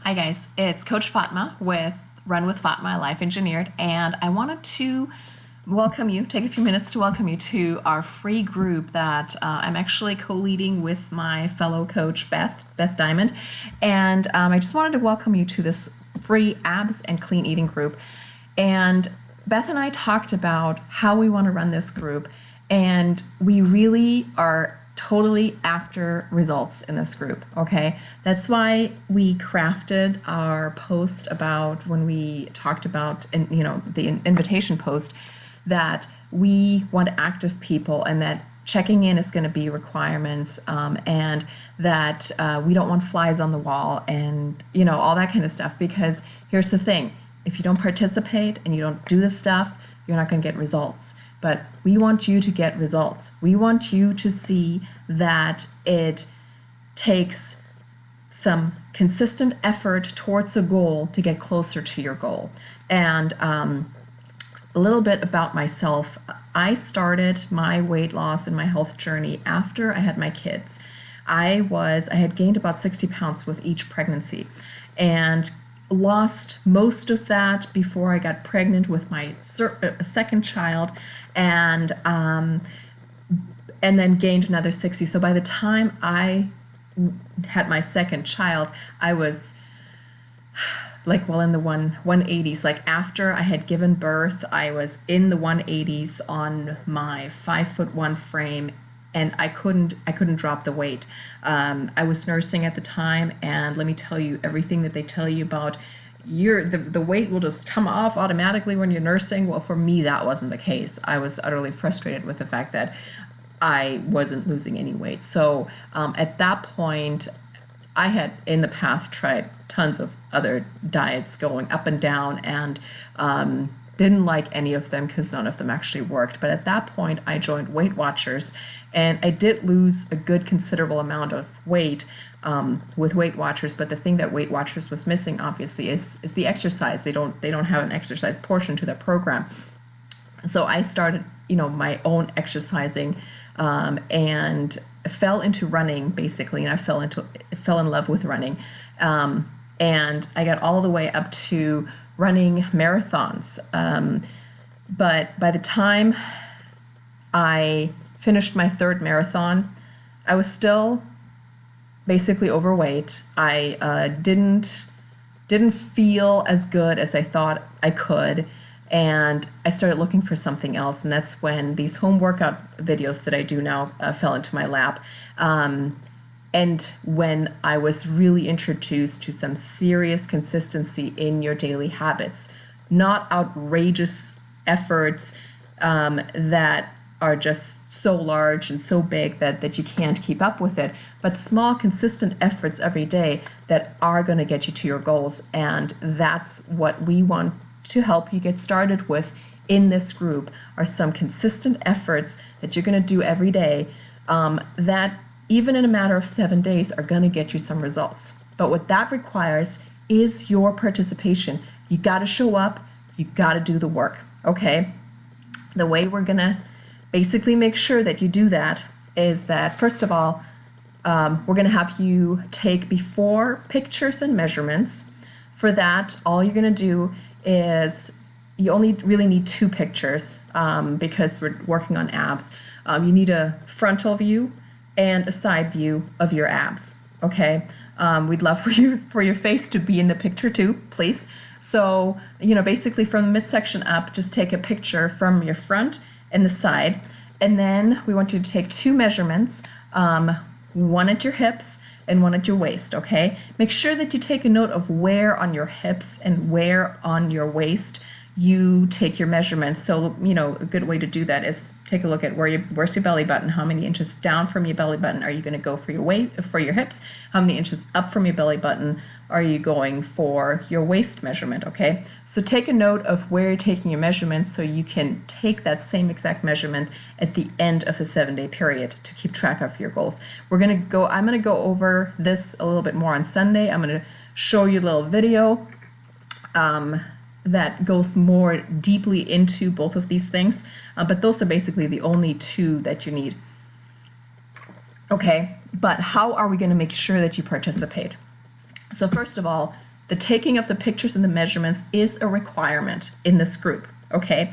Hi guys, it's Coach Fatma with Run with Fatma, Life Engineered, and I wanted to welcome you, take a few minutes to welcome you to our free group that I'm actually co-leading with my fellow coach Beth Diamond, and I just wanted to welcome you to this free abs and clean eating group. And Beth and I talked about how we want to run this group, and we really are totally after results in this group, okay? That's why we crafted our post about when we talked about, the invitation post, that we want active people and that checking in is going to be requirements, and that we don't want flies on the wall and, all that kind of stuff. Because here's the thing, if you don't participate and you don't do this stuff, you're not going to get results. But we want you to get results. We want you to see that it takes some consistent effort towards a goal to get closer to your goal. And a little bit about myself. I started my weight loss and my health journey after I had my kids. I had gained about 60 pounds with each pregnancy, and lost most of that before I got pregnant with my second child, and then gained another 60. So by the time I had my second child, I was in the 180s. Like after I had given birth, I was in the 180s on my 5'1" frame, and I couldn't drop the weight. I was nursing at the time, and let me tell you, everything that they tell you about the weight will just come off automatically when you're nursing. Well, for me, that wasn't the case. I was utterly frustrated with the fact that I wasn't losing any weight. So at that point, I had in the past tried tons of other diets going up and down, and didn't like any of them because none of them actually worked. But at that point, I joined Weight Watchers, and I did lose a good considerable amount of weight with Weight Watchers. But the thing that Weight Watchers was missing, obviously, is the exercise. They don't have an exercise portion to their program. So I started, my own exercising, and fell into running basically, and I fell in love with running, and I got all the way up to running marathons. But by the time I finished my third marathon, I was still basically overweight. I didn't feel as good as I thought I could, and I started looking for something else. And that's when these home workout videos that I do now fell into my lap. And when I was really introduced to some serious consistency in your daily habits, not outrageous efforts that are just so large and so big that you can't keep up with it, but small, consistent efforts every day that are going to get you to your goals. And that's what we want to help you get started with in this group, are some consistent efforts that you're going to do every day, that even in a matter of 7 days are going to get you some results. But what that requires is your participation. You got to show up, you got to do the work, okay? The way we're going to basically make sure that you do that is that, first of all, we're going to have you take before pictures and measurements. For that, all you're going to do is, you only really need 2 pictures, because we're working on abs. You need a frontal view and a side view of your abs, okay? We'd love for your face to be in the picture too, please. So, basically from the midsection up, just take a picture from your front and the side, and then we want you to take 2 measurements, one at your hips and one at your waist, okay? Make sure that you take a note of where on your hips and where on your waist you take your measurements. So, a good way to do that is take a look at where's your belly button, how many inches down from your belly button are you going to go for your hips, how many inches up from your belly button are you going for your waist measurement, okay? So take a note of where you're taking your measurements so you can take that same exact measurement at the end of the 7-day period to keep track of your goals. I'm going to go over this a little bit more on Sunday. I'm going to show you a little video that goes more deeply into both of these things, but those are basically the only 2 that you need. Okay, but how are we going to make sure that you participate? So first of all, The taking of the pictures and the measurements is a requirement in this group, okay?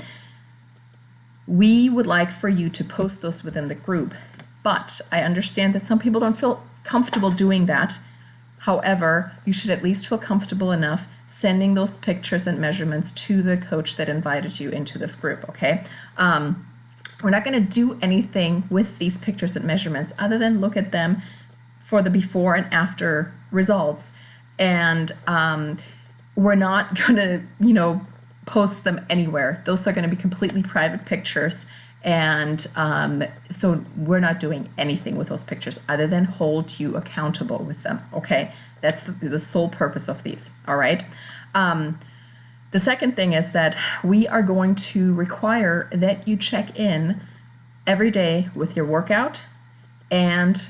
We would like for you to post those within the group, but I understand that some people don't feel comfortable doing that. However, you should at least feel comfortable enough sending those pictures and measurements to the coach that invited you into this group, okay? We're not going to do anything with these pictures and measurements other than look at them for the before and after results. And we're not going to, post them anywhere. Those are going to be completely private pictures. And so we're not doing anything with those pictures other than hold you accountable with them, okay? That's the sole purpose of these, all right? The second thing is that we are going to require that you check in every day with your workout and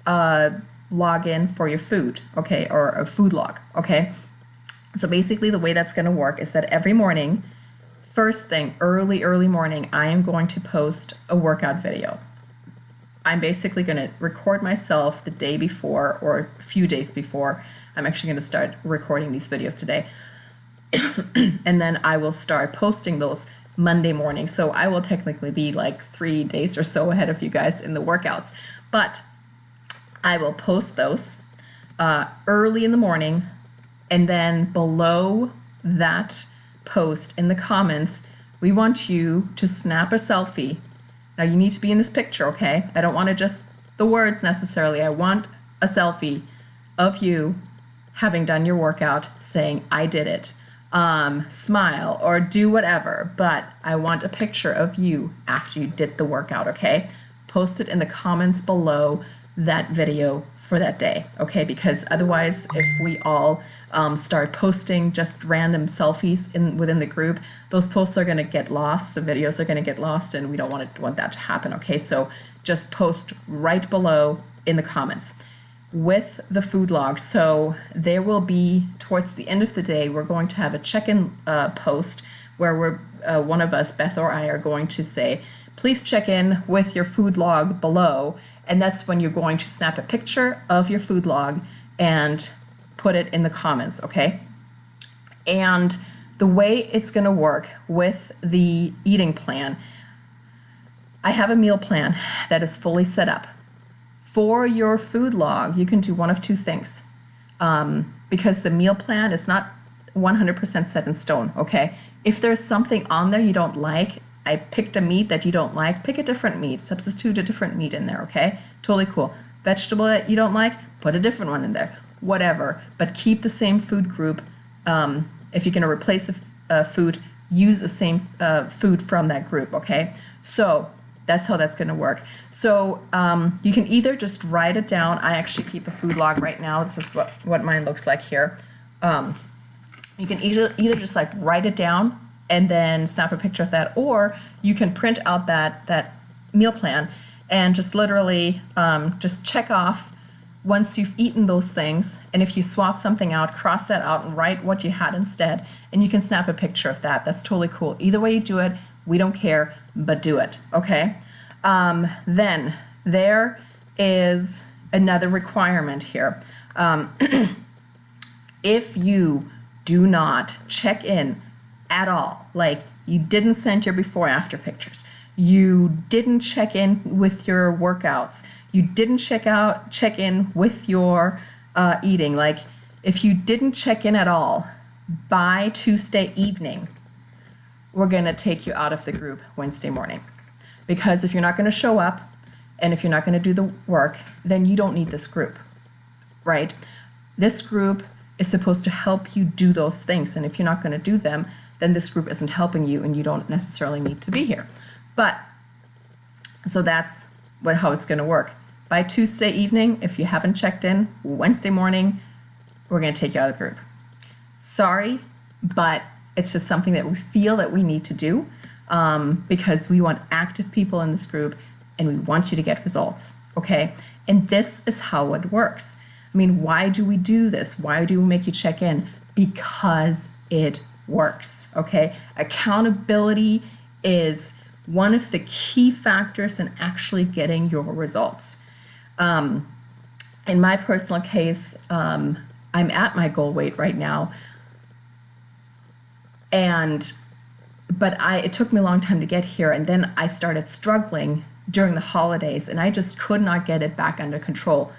log in for your food, okay, or a food log, okay? So basically the way that's going to work is that every morning, first thing, early morning, I am going to post a workout video. I'm basically going to record myself the day before or a few days before. I'm actually going to start recording these videos today. And then I will start posting those Monday morning. So I will technically be like 3 days or so ahead of you guys in the workouts. But I will post those early in the morning, and then below that post in the comments, we want you to snap a selfie. Now you need to be in this picture, okay? I don't want to just the words necessarily. I want a selfie of you having done your workout saying, I did it. Smile or do whatever, but I want a picture of you after you did the workout, okay? Post it in the comments below that video for that day, okay? Because otherwise, if we all start posting just random selfies within the group, those posts are going to get lost, the videos are going to get lost, and we don't want that to happen, okay? So just post right below in the comments with the food log. So there will be, towards the end of the day, we're going to have a check-in post where one of us, Beth or I, are going to say, please check in with your food log below. And that's when you're going to snap a picture of your food log and put it in the comments, okay? And the way it's going to work with the eating plan, I have a meal plan that is fully set up. For your food log, you can do one of two things, because the meal plan is not 100% set in stone, okay? If there's something on there you don't like, I picked a meat that you don't like, pick a different meat, substitute a different meat in there, okay? Totally cool. Vegetable that you don't like, put a different one in there, whatever. But keep the same food group. If you're going to replace a food, use the same food from that group, okay? So that's how that's going to work. So you can either just write it down. I actually keep a food log right now. This is what mine looks like here. You can either just like write it down and then snap a picture of that, or you can print out that meal plan and just literally just check off once you've eaten those things, and if you swap something out, cross that out and write what you had instead, and you can snap a picture of that. That's totally cool. Either way you do it, we don't care, but do it, okay? Then there is another requirement here. If you do not check in at all, like you didn't send your before after pictures, you didn't check in with your workouts, you didn't check in with your eating, like if you didn't check in at all by Tuesday evening, we're going to take you out of the group Wednesday morning. Because if you're not going to show up and if you're not going to do the work, then you don't need this group, right? This group is supposed to help you do those things. And if you're not going to do them, then this group isn't helping you and you don't necessarily need to be here. But, so that's how it's going to work. By Tuesday evening, if you haven't checked in, Wednesday morning, we're going to take you out of the group. Sorry, but it's just something that we feel that we need to do because we want active people in this group and we want you to get results, okay? And this is how it works. I mean, why do we do this? Why do we make you check in? Because it works, okay? Accountability is one of the key factors in actually getting your results. In my personal case, I'm at my goal weight right now. But it took me a long time to get here. And then I started struggling during the holidays, and I just could not get it back under control.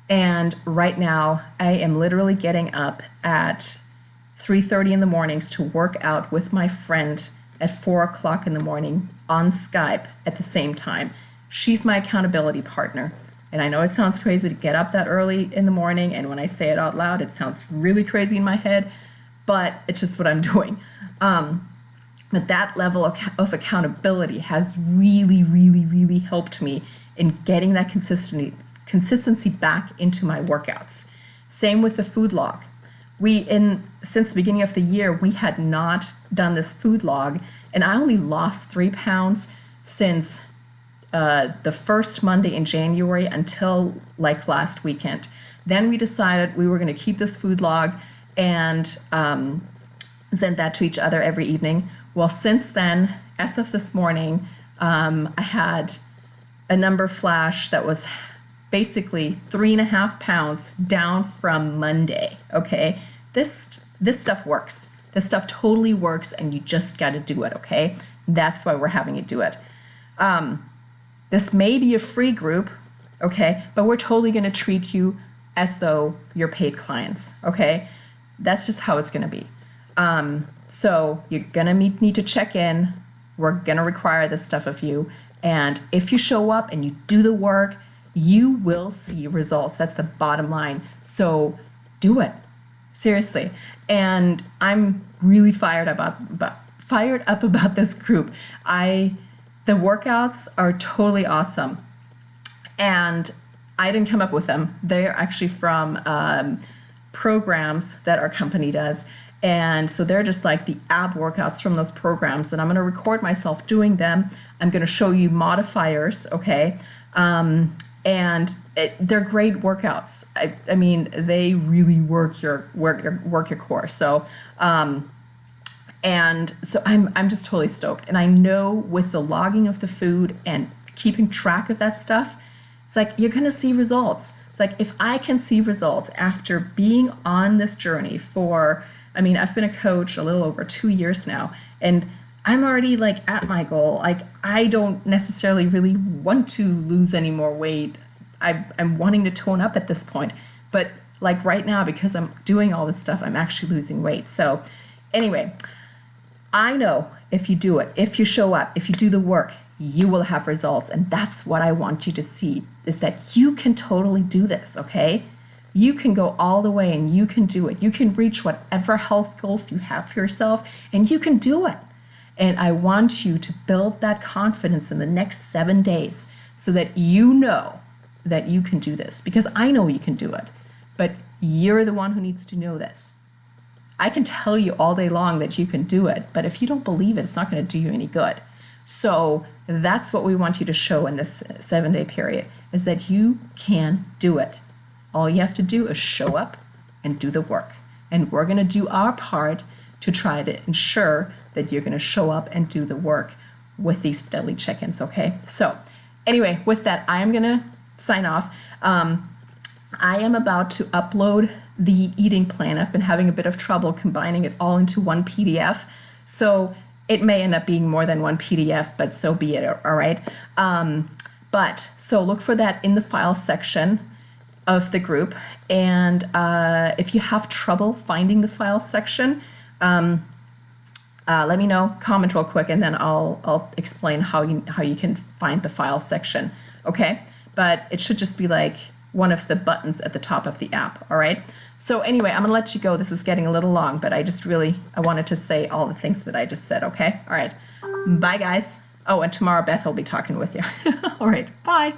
And right now I am literally getting up at 3:30 in the mornings to work out with my friend at 4 o'clock in the morning on Skype at the same time. She's my accountability partner. And I know it sounds crazy to get up that early in the morning, and when I say it out loud, it sounds really crazy in my head, but it's just what I'm doing. But that level of accountability has really, really, really helped me in getting that consistency back into my workouts. Same with the food log. Since the beginning of the year, we had not done this food log, and I only lost 3 pounds since the first Monday in January until like last weekend. Then we decided we were going to keep this food log and send that to each other every evening. Well, since then, as of this morning, I had a number flash that was basically 3.5 pounds down from Monday. Okay, this stuff works. This stuff totally works, and you just got to do it. Okay, that's why we're having you do it. This may be a free group, okay, but we're totally going to treat you as though you're paid clients. Okay, that's just how it's going to be. So you're going to need to check in. We're going to require this stuff of you. And if you show up and you do the work, you will see results. That's the bottom line. So do it. Seriously. And I'm really fired up about this group. The workouts are totally awesome. And I didn't come up with them. They're actually from programs that our company does. And so they're just like the ab workouts from those programs. And I'm going to record myself doing them. I'm going to show you modifiers, okay? And they're great workouts. I mean, they really work your core. So, and so I'm just totally stoked. And I know with the logging of the food and keeping track of that stuff, it's like you're going to see results. It's like if I can see results after being on this journey I've been a coach a little over 2 years now, and I'm already like at my goal. Like I don't necessarily really want to lose any more weight. I'm wanting to tone up at this point, but like right now, because I'm doing all this stuff, I'm actually losing weight. So anyway, I know if you do it, if you show up, if you do the work, you will have results. And that's what I want you to see, is that you can totally do this, okay? You can go all the way and you can do it. You can reach whatever health goals you have for yourself, and you can do it. And I want you to build that confidence in the next 7 days so that you know that you can do this, because I know you can do it, but you're the one who needs to know this. I can tell you all day long that you can do it, but if you don't believe it, it's not going to do you any good. So that's what we want you to show in this 7-day period, is that you can do it. All you have to do is show up and do the work. And we're going to do our part to try to ensure that you're going to show up and do the work with these daily check-ins, okay? So anyway, with that, I am going to sign off. I am about to upload the eating plan. I've been having a bit of trouble combining it all into one PDF. So it may end up being more than one PDF, but so be it, all right? So look for that in the file section of the group. And if you have trouble finding the file section, let me know, comment real quick, and then I'll explain how you can find the file section, okay? But it should just be like one of the buttons at the top of the app, all right? So anyway, I'm gonna let you go. This is getting a little long, but I wanted to say all the things that I just said, okay? All right, bye guys. Oh, and tomorrow Beth will be talking with you. All right, bye.